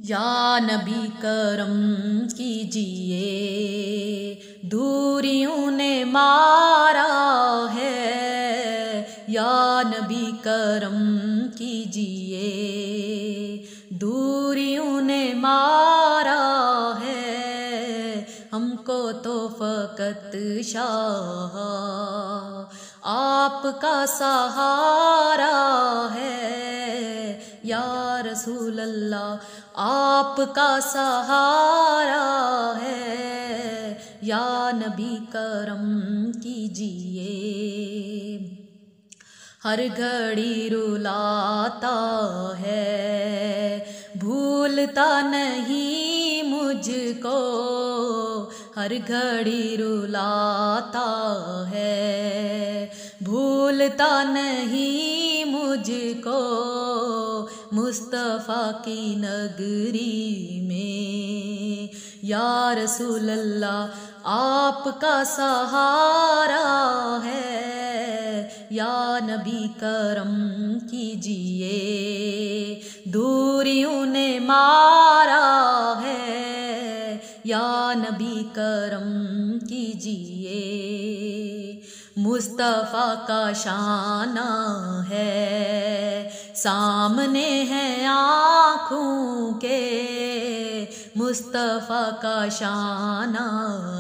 या नबी करम कीजिए, दूरियों ने मारा है। या नबी करम कीजिए, दूरियों ने मारा है। हमको तो फ़कत शाह आपका सहारा है। या रसूल अल्लाह आपका सहारा है। या नबी करम कीजिए, हर घड़ी रुलाता है, भूलता नहीं मुझको। हर घड़ी रुलाता है, भूलता नहीं मुझको। मुस्तफ़ा की नगरी में या रसूल अल्लाह आपका सहारा है। या नबी करम कीजिए, दूरियों ने मारा है। या नबी करम कीजिए, मुस्तफ़ा का शाना है, सामने है आँखों के। मुस्तफ़ा का शाना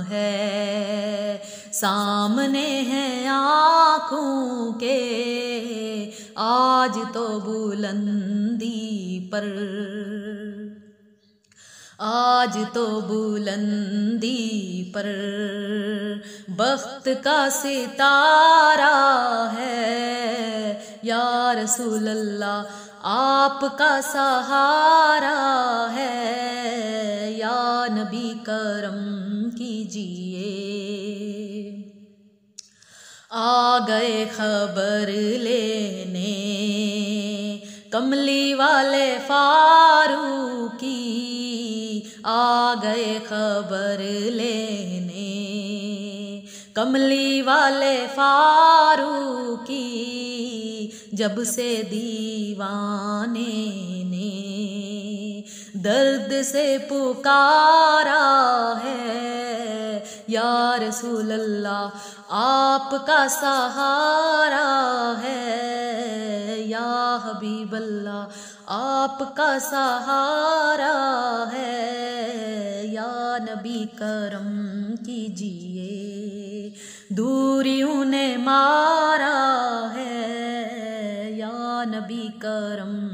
है, सामने है आँखों के। आज तो बुलंदी पर, आज तो बुलंदी पर बख्त का सितारा है। या रसूल अल्लाह आपका सहारा है। या नबी करम कीजिए, आ गए खबर लेने कमली वाले फारूकी। आ गए खबर लेने कमली वाले फारूकी। जब से दीवाने ने दर्द से पुकारा है। या रसूल अल्लाह आपका सहारा है। या हबीब अल्लाह आपका सहारा है। या नबी करम कीजिए, दूरियों ने मारा है। या नबी करम